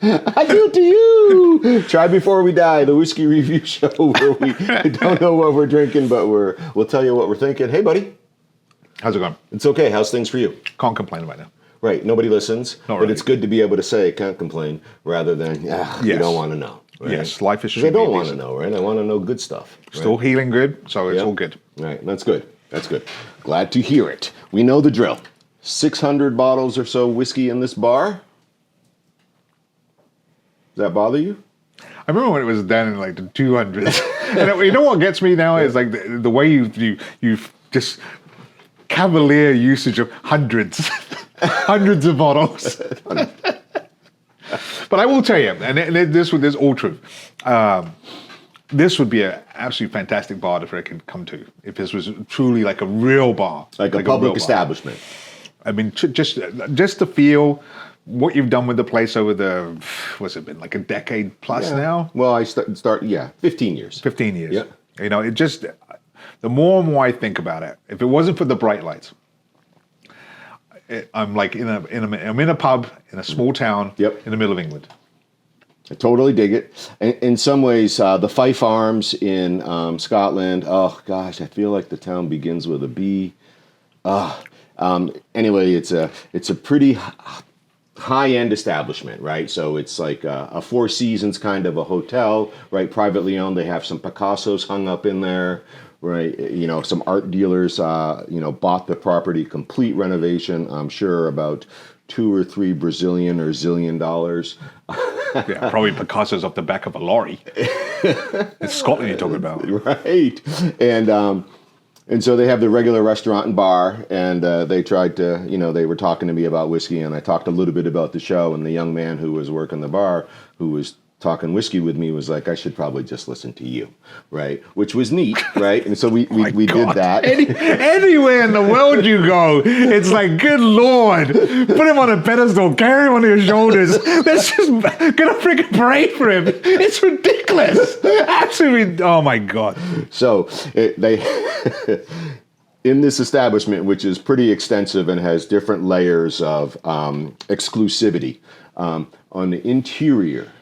I do it to you. Try Before We Die, the whiskey review show where we don't know what we're drinking, but we'll tell you what we're thinking. Hey, buddy. How's it going? It's okay. How's things for you? Can't complain right now. Right. Nobody listens. Not but really. it's good to be able to say, can't complain, rather than, you don't want to know. Right? Yes, life is. 'Cause I don't want to know, right? I want to know good stuff. Right? Still healing good, so it's all good. Right. That's good. That's good. Glad to hear it. We know the drill. 600 bottles or so whiskey in this bar. Does that bother you? I remember when it was down in like the 200s. And you know what gets me now is like the way you just cavalier usage of hundreds, hundreds of bottles. But I will tell you, and this is all true. This would be an absolutely fantastic bar if I could come to. If this was truly like a real bar, like a public establishment. I mean, just to feel what you've done with the place over the, what's it been, like a decade plus now? Well, I start 15 years. 15 years. Yeah. You know, it just, the more and more I think about it, if it wasn't for the bright lights, I'm like I'm in a pub in a small town in the middle of England. I totally dig it. In some ways, the Fife Arms in Scotland, oh gosh, I feel like the town begins with a B. Anyway, it's a pretty high-end establishment, right? So it's like a Four Seasons kind of a hotel, right? Privately owned. They have some Picassos hung up in there, right? You know, some art dealers, bought the property, complete renovation. I'm sure about $2 or $3 Brazilian or zillion dollars. Yeah, probably Picasso's off the back of a lorry. It's Scotland you're talking about, right? And so they have the regular restaurant and bar, and they tried to, they were talking to me about whiskey, and I talked a little bit about the show, and the young man who was working the bar, who was talking whiskey with me, was like, I should probably just listen to you, right? Which was neat, right? And so we did that. Anywhere in the world you go, it's like, good Lord, put him on a pedestal, carry him on your shoulders. Let's just get a freaking parade for him. It's ridiculous. Absolutely. Oh my God. So they in this establishment, which is pretty extensive and has different layers of exclusivity, on the interior,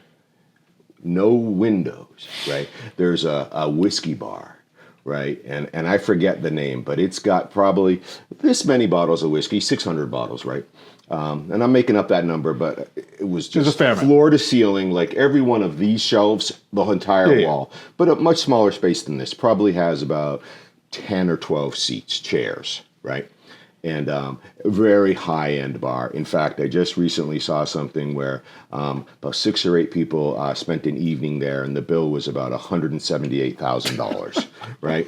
no windows, right? There's a whiskey bar, right? And I forget the name, but it's got probably this many bottles of whiskey, 600 bottles, right? And I'm making up that number, but it was just floor to ceiling, like every one of these shelves, the entire wall, but a much smaller space than this. Probably has about 10 or 12 seats, chairs, right? And a very high-end bar. In fact, I just recently saw something where about 6 or 8 people spent an evening there, and the bill was about $178,000, right?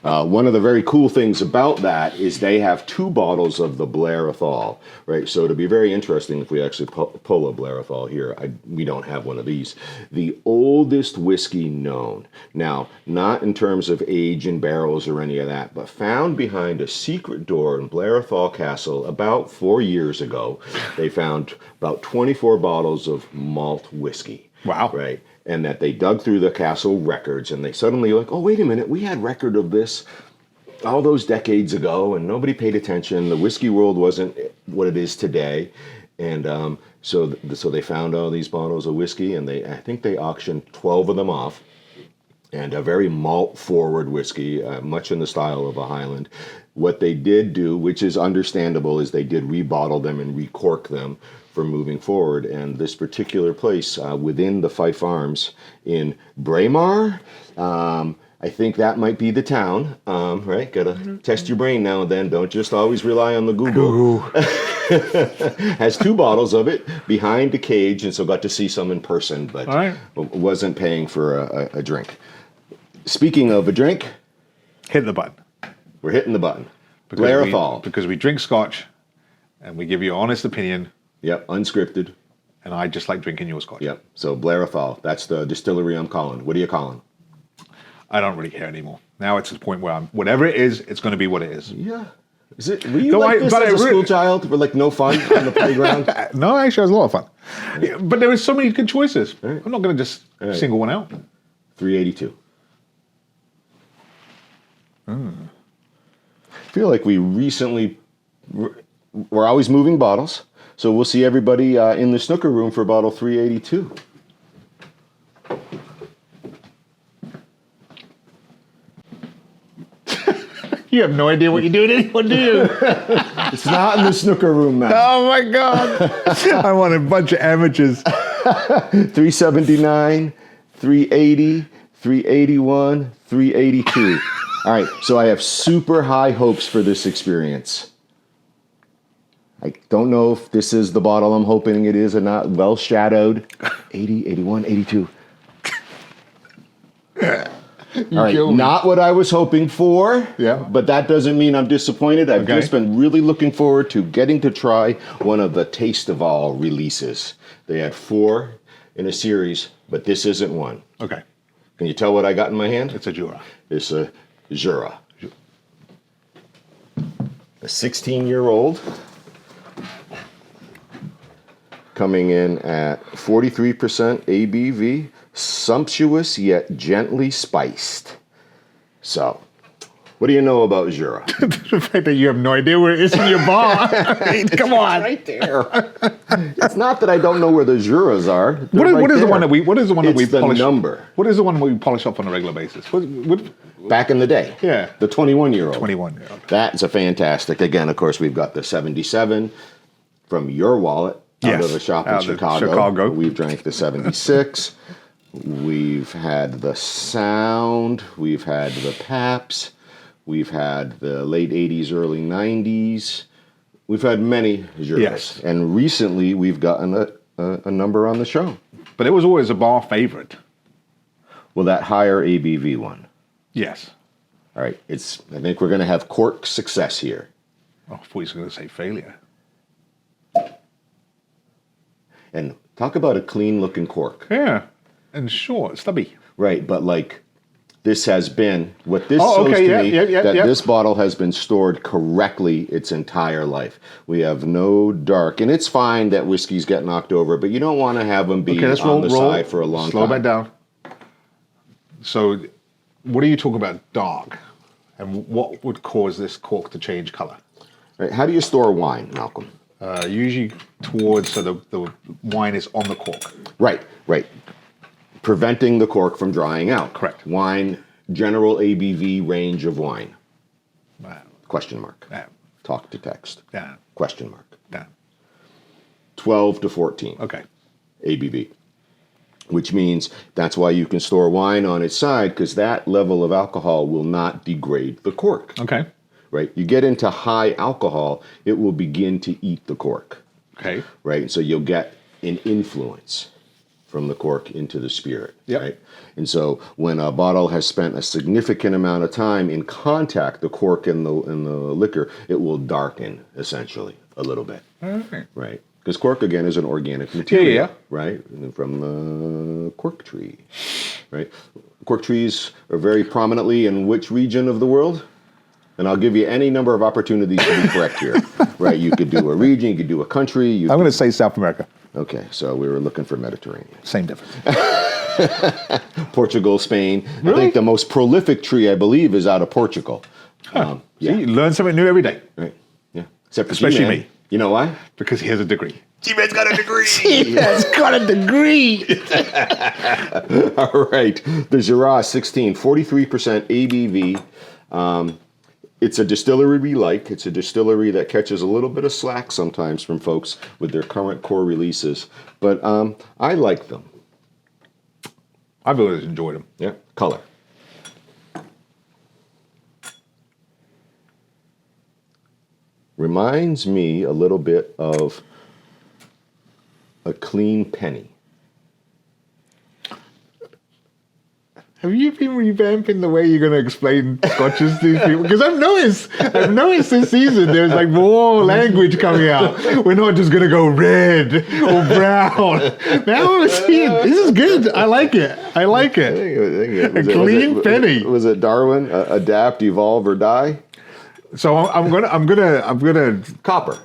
One of the very cool things about that is they have 2 bottles of the Blair Athol, right? So it'll be very interesting if we actually pull a Blair Athol here. We don't have one of these. The oldest whiskey known. Now, not in terms of age and barrels or any of that, but found behind a secret door in Blair Athol Castle about 4 years ago. They found about 24 bottles of malt whiskey. Wow. Right. And that they dug through the castle records, and they suddenly like, oh, wait a minute, we had record of this all those decades ago, and nobody paid attention. The whiskey world wasn't what it is today. And so they found all these bottles of whiskey, and I think they auctioned 12 of them off. And a very malt-forward whiskey, much in the style of a Highland. What they did do, which is understandable, is they did rebottle them and recork them for moving forward. And this particular place within the Fife Arms in Braemar, I think that might be the town, right? Gotta test your brain now and then. Don't just always rely on the Google. Has 2 bottles of it behind the cage, and so got to see some in person, but wasn't paying for a drink. Speaking of a drink, hit the button. We're hitting the button. Blair Athol. Because we drink scotch, and we give you an honest opinion. Yep, unscripted. And I just like drinking your scotch. Yep, so Blair Athol. That's the distillery I'm calling. What are you calling? I don't really care anymore. Now it's to the point where whatever it is, it's going to be what it is. Yeah. Is it? Were you like this as a school child? Were like no fun on the playground? No, actually, it was a lot of fun. Yeah, but there was so many good choices. Right. I'm not going to just single one out. 382. I feel like we recently, we're always moving bottles, So we'll see everybody in the snooker room for bottle 382. You have no idea what you're doing anymore, do you? It's not in the snooker room, man. Oh my God. I want a bunch of amateurs. 379, 380, 381, 382. All right, so I have super high hopes for this experience. I don't know if this is the bottle I'm hoping it is or not. Well shadowed. 80, 81, 82. All right, not what I was hoping for. Yeah. But that doesn't mean I'm disappointed. I've just been really looking forward to getting to try one of the Taste of All releases. They had 4 in a series, but this isn't one. Okay. Can you tell what I got in my hand? It's a Jura. It's a Jura. A 16-year-old. Coming in at 43% ABV. Sumptuous yet gently spiced. So, what do you know about Jura? The fact that you have no idea where it is in your bar. Come on. Right there. It's not that I don't know where the Juras are. What is the one that we polish? Number. What is the one we polish up on a regular basis? Back in the day. Yeah. The 21-year-old. 21-year-old. That's a fantastic. Again, of course, we've got the 77 from your wallet out of the shop in Chicago. We've drank the 76. We've had the Sound, we've had the Paps, we've had the late 80s, early 90s. We've had many Juras. Yes. And recently we've gotten a number on the show. But it was always a bar favorite. Well, that higher ABV one. Yes. All right, I think we're going to have cork success here. Oh, I thought he was going to say failure. And talk about a clean looking cork. Yeah. And short, stubby. Right, but like this has been, what this shows to me, this bottle has been stored correctly its entire life. We have no dark, and it's fine that whiskies get knocked over, but you don't want to have them be on the side for a long time. Slow back down. So, what are you talking about dark? And what would cause this cork to change color? Right, how do you store wine, Malcolm? Usually towards, so the wine is on the cork. Right. Preventing the cork from drying out. Correct. Wine, general ABV range of wine. Wow. Question mark. Yeah. Talk to text. Yeah. Question mark. Yeah. 12 to 14. Okay. ABV. Which means that's why you can store wine on its side, because that level of alcohol will not degrade the cork. Okay. Right? You get into high alcohol, it will begin to eat the cork. Okay. Right? And so you'll get an influence from the cork into the spirit. Yep. Right? And so when a bottle has spent a significant amount of time in contact, the cork and the liquor, it will darken essentially a little bit. Okay. Right? Because cork again is an organic material. Yeah. Right? From the cork tree. Right? Cork trees are very prominently in which region of the world? And I'll give you any number of opportunities to be correct here. Right? You could do a region, you could do a country. I'm going to say South America. Okay, so we were looking for Mediterranean. Same difference. Portugal, Spain. Really? I think the most prolific tree, I believe, is out of Portugal. Huh. See, you learn something new every day. Right. Yeah. Except for Especially G-Man. me. You know why? Because he has a degree. G-Man's got a degree. G-Man's got a degree. All right. The Jura 16, 43% ABV. It's a distillery we like. It's a distillery that catches a little bit of slack sometimes from folks with their current core releases. But I like them. I've always enjoyed them. Yeah. Color. Reminds me a little bit of a clean penny. Have you been revamping the way you're going to explain scotches to these people? Because I've noticed this season there's like more language coming out. We're not just going to go red or brown. Now I'm seeing, this is good. I like it. I like it. A clean penny. Was it Darwin? Adapt, evolve, or die? So I'm gonna Copper.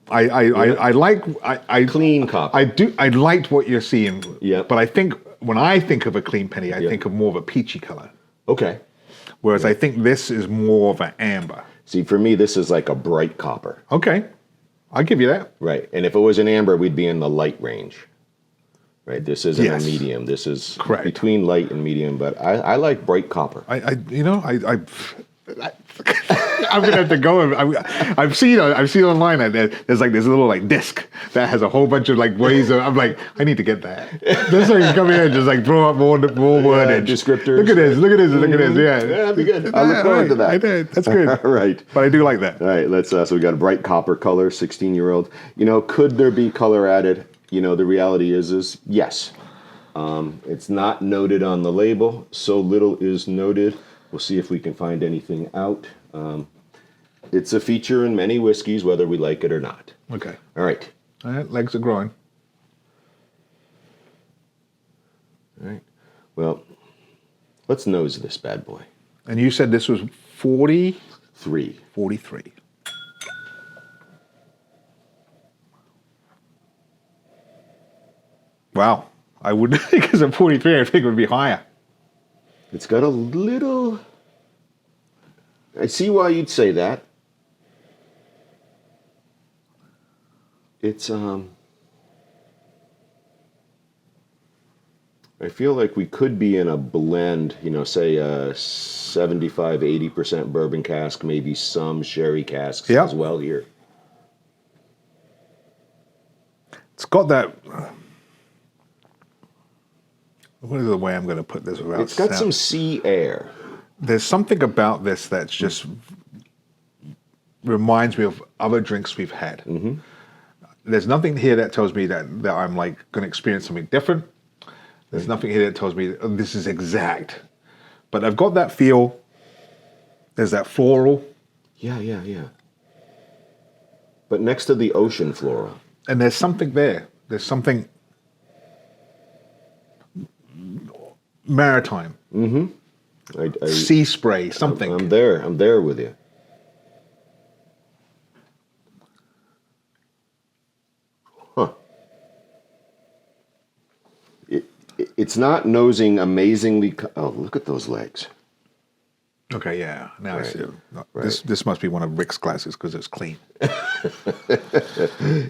I like Clean copper. I liked what you're seeing. Yeah. But I think when I think of a clean penny, I think of more of a peachy color. Okay. Whereas I think this is more of an amber. See, for me, this is like a bright copper. Okay. I'll give you that. Right. And if it was an amber, we'd be in the light range. Right. This isn't Yes. a medium. This is Correct. between light and medium, but I like bright copper. I'm gonna have to go. I've seen online that there's like this little like disc that has a whole bunch of like ways. I'm like, I need to get that. Just so I can come here and just like throw up more wordage, descriptors. Look at this. Yeah, That'd be good. I look forward to that. I did. That's good. All right. But I do like that. All right. Let's. So we got a bright copper color, 16-year-old. Could there be color added? The reality is yes. It's not noted on the label. So little is noted. We'll see if we can find anything out. It's a feature in many whiskeys, whether we like it or not. Okay. All right. All right. Legs are growing. All right. Well, let's nose this bad boy. And you said this was 40? 43. Wow. I wouldn't think it's a 43. I think it would be higher. It's got a little... I see why you'd say that. It's, I feel like we could be in a blend, say a 75, 80% bourbon cask, maybe some sherry casks as well here. It's got that... What is the way I'm going to put this without It's got some sea air. There's something about this that's just reminds me of other drinks we've had. Mm-hmm. There's nothing here that tells me that I'm like going to experience something different. There's nothing here that tells me this is exact. But I've got that feel. There's that floral. Yeah. But next to the ocean floral. And there's something there. There's something maritime. Mm-hmm. Sea spray, something. I'm there with you. Huh. It's not nosing amazingly. Oh, look at those legs. Okay, yeah. Now I see it. Right. This must be one of Rick's glasses because it's clean.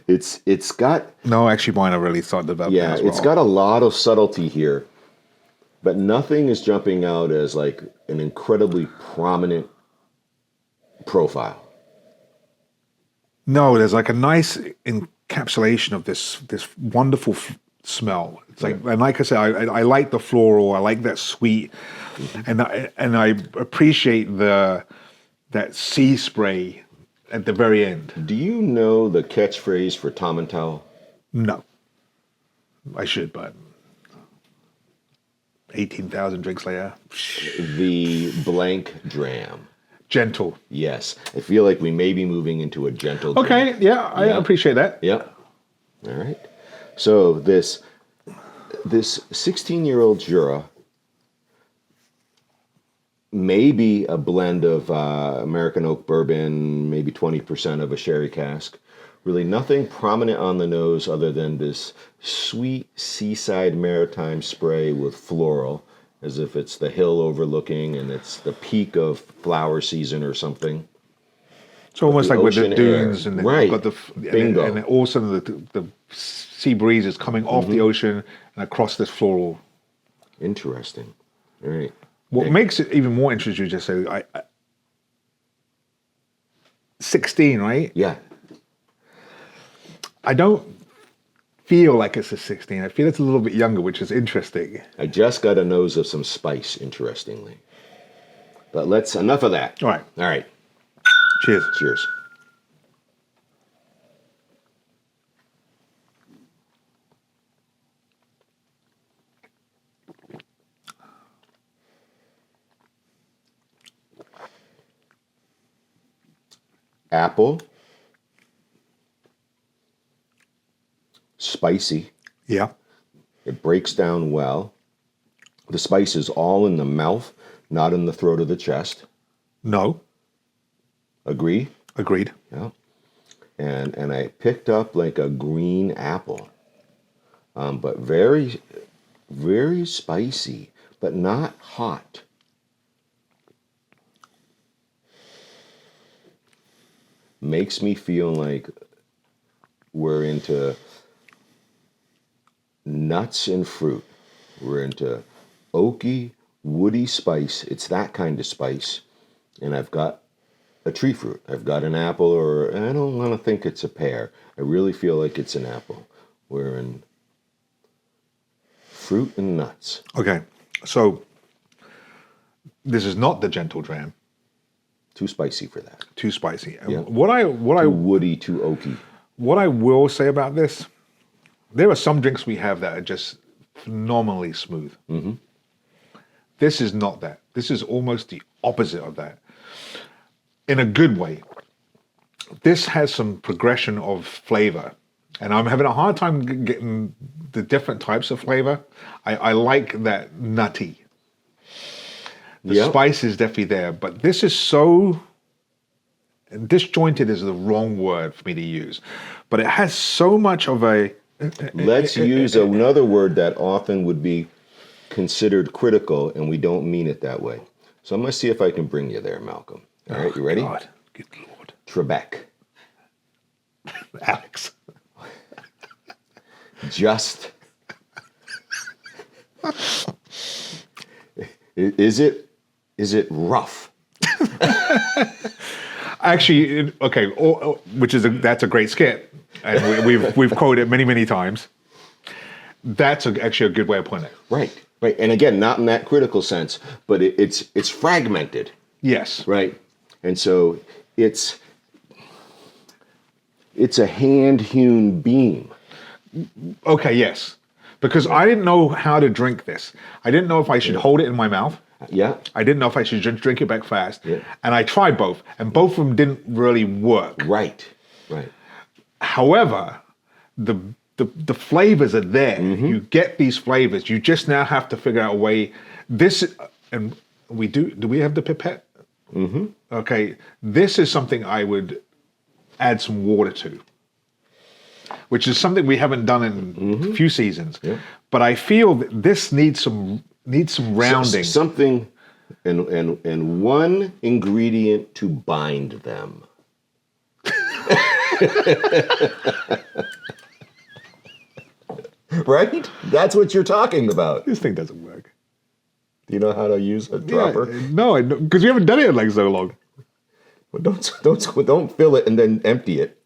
It's got... No, actually, mine I really thought about. Yeah, as well. It's got a lot of subtlety here, but nothing is jumping out as like an incredibly prominent profile. No, there's like a nice encapsulation of this wonderful smell. It's like, and like I said, I like the floral. I like that sweet, and I appreciate that sea spray at the very end. Do you know the catchphrase for Tom and Towel? No, I should, but 18,000 drinks later, The blank dram. gentle. Yes, I feel like we may be moving into a gentle drink. Okay, yeah, I appreciate that. Yep. All right. So this 16-year-old Jura may be a blend of American oak bourbon, maybe 20% of a sherry cask. Really nothing prominent on the nose other than this sweet seaside maritime spray with floral, as if it's the hill overlooking and it's the peak of flower season or something. It's almost the like with the ocean dunes, air. and then Right. you've got Bingo. and then also the sea breeze is coming off the ocean and across this floral. Interesting. All right. What makes it even more interesting, you just say, 16, right? Yeah. I don't feel like it's a 16. I feel it's a little bit younger, which is interesting. I just got a nose of some spice, interestingly. But enough of that. All right. All right. Cheers. Cheers. Apple. Spicy. Yeah. It breaks down well. The spice is all in the mouth, not in the throat of the chest. No. Agree? Agreed. Yeah. And I picked up like a green apple, but very, very spicy, but not hot. Makes me feel like we're into nuts and fruit. We're into oaky, woody spice. It's that kind of spice. And I've got a tree fruit. I've got an apple, or I don't want to think it's a pear. I really feel like it's an apple. We're in fruit and nuts. Okay, so this is not the gentle dram. Too spicy for that. Too spicy. Yeah. Too woody, too oaky. What I will say about this, there are some drinks we have that are just phenomenally smooth. Mm-hmm. This is not that. This is almost the opposite of that. In a good way. This has some progression of flavor. And I'm having a hard time getting the different types of flavor. I like that nutty. The spice is definitely there. But this is so... disjointed is the wrong word for me to use. But it has so much of a... Let's use another word that often would be considered critical, and we don't mean it that way. So I'm going to see if I can bring you there, Malcolm. All right, you ready? God. Good Lord. Trebek. Alex. Just. Is it rough? Actually, okay, that's a great skit, and we've quoted it many times. That's actually a good way of putting it. Right. And again, not in that critical sense, but it's fragmented. Yes. Right. And so it's a hand-hewn beam. Okay, yes. Because I didn't know how to drink this. I didn't know if I should hold it in my mouth. Yeah. I didn't know if I should just drink it back fast. Yeah. And I tried both, and both of them didn't really work. Right. However, the flavors are there. Mm-hmm. You get these flavors. You just now have to figure out a way. And we do we have the pipette? Mm-hmm. Okay. This is something I would add some water to, which is something we haven't done in a few seasons. Yeah. But I feel that this needs some rounding. Something and one ingredient to bind them. Right? That's what you're talking about. This thing doesn't work. Do you know how to use a dropper? Yeah, no, because we haven't done it in like so long. Well, don't fill it and then empty it.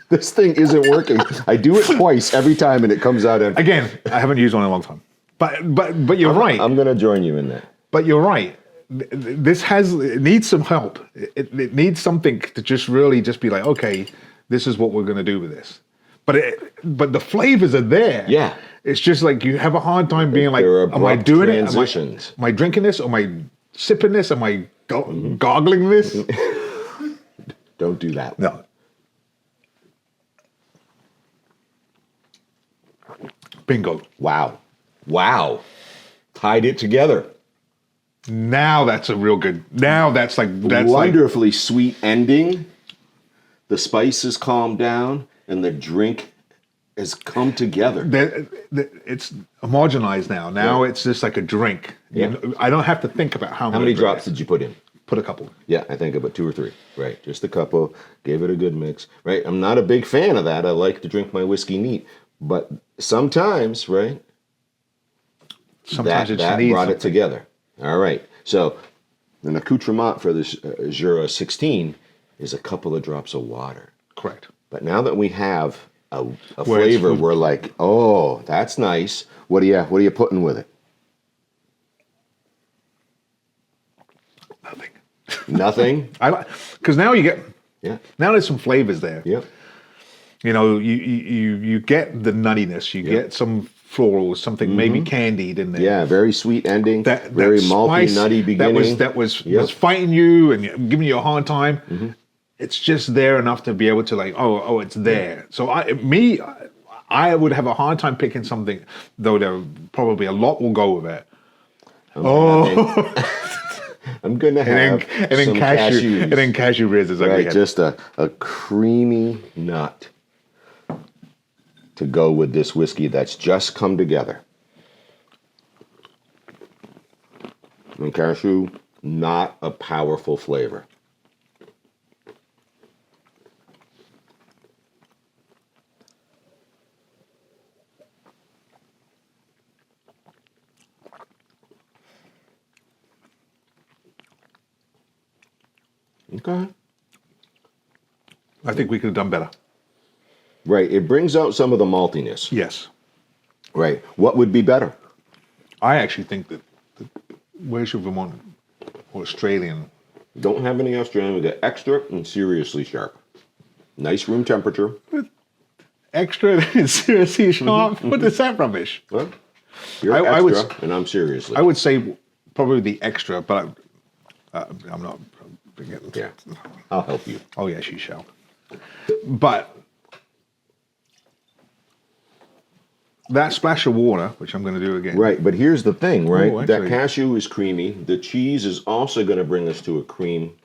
This thing isn't working. I do it twice every time, and it comes out empty. Again, I haven't used one in a long time. But you're right. I'm going to join you in that. But you're right. It needs some help. It needs something to just really just be like, okay, this is what we're going to do with this. But the flavors are there. Yeah. It's just like you have a hard time being like, am I doing transitions. it? Am I drinking this? Am I sipping this? Am I goggling this? Don't do that. No. Bingo. Wow. Tied it together. Now that's a real good. Now that's wonderfully sweet ending. The spices calm down, and the drink has come together. It's homogenized now. Now it's just like a drink. Yeah. I don't have to think about how many drops did you put in? Put a couple. Yeah, I think about 2 or 3. Right, just a couple. Gave it a good mix. Right, I'm not a big fan of that. I like to drink my whiskey neat, but sometimes, right? Sometimes that brought it together. All right. So an accoutrement for this Jura 16 is a couple of drops of water. Correct. But now that we have a flavor, we're like, oh, that's nice. What are you putting with it? Nothing. Nothing? Because now you get. Yeah. Now there's some flavors there. Yep. You know, you get the nuttiness. You get some floral, something maybe candied in there. Yeah, very sweet ending. Very malty, nutty beginning. That was fighting you and giving you a hard time. Mm-hmm. It's just there enough to be able to like, oh, it's there. So I would have a hard time picking something, though there probably a lot will go with it. I'm gonna have some cashews. And then cashew riz. Right, just a creamy nut to go with this whiskey that's just come together. And cashew, not a powerful flavor. Okay. I think we could have done better. Right. It brings out some of the maltiness. Yes. Right. What would be better? I actually think that where's your Vermont or Australian? Don't have any Australian. We got extra and seriously sharp. Nice room temperature. Extra and seriously sharp? What is that rubbish? Well, you're I extra and I'm seriously. I would say probably the extra, but I'm not. Yeah. I'll help you. Oh, yes, you shall. But that splash of water, which I'm going to do again. Right, but here's the thing, right? Oh, that actually- cashew is creamy. The cheese is also going to bring us to a cream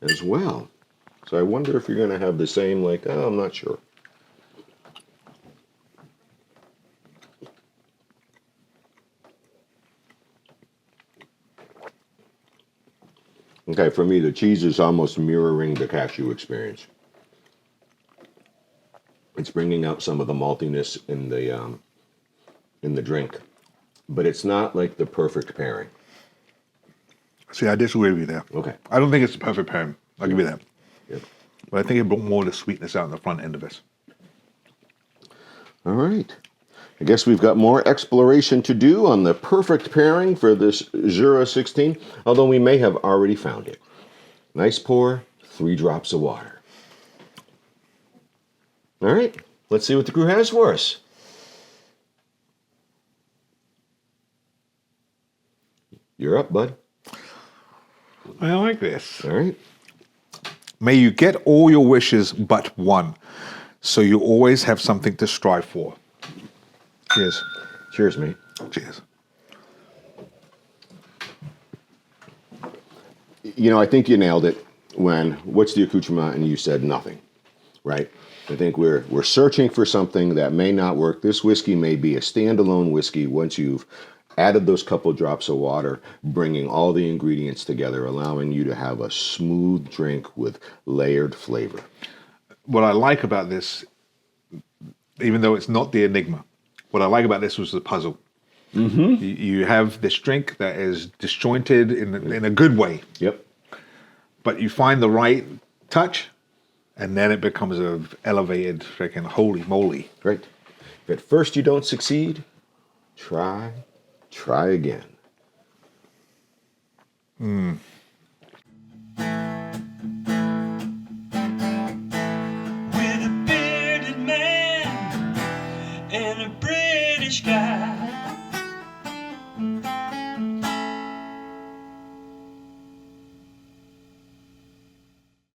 as well. So I wonder if you're going to have the same, like, oh, I'm not sure. Okay, for me, the cheese is almost mirroring the cashew experience. It's bringing out some of the maltiness in the drink, but it's not like the perfect pairing. See, I disagree with you there. Okay. I don't think it's the perfect pairing. I'll give you that. Yep. But I think it brought more of the sweetness out in the front end of this. All right. I guess we've got more exploration to do on the perfect pairing for this Jura 16, although we may have already found it. Nice pour, 3 drops of water. All right, let's see what the crew has for us. You're up, bud. I like this. All right. May you get all your wishes but one, so you always have something to strive for. Cheers. Cheers, mate. Cheers. You know, I think you nailed it when, what's the accoutrement? And you said nothing, right? I think we're searching for something that may not work. This whiskey may be a standalone whiskey once you've added those couple drops of water, bringing all the ingredients together, allowing you to have a smooth drink with layered flavor. What I like about this, even though it's not the enigma, what I like about this was the puzzle. Mm-hmm. You have this drink that is disjointed in a good way. Yep. But you find the right touch, and then it becomes a elevated freaking holy moly. Right. If at first you don't succeed, try again.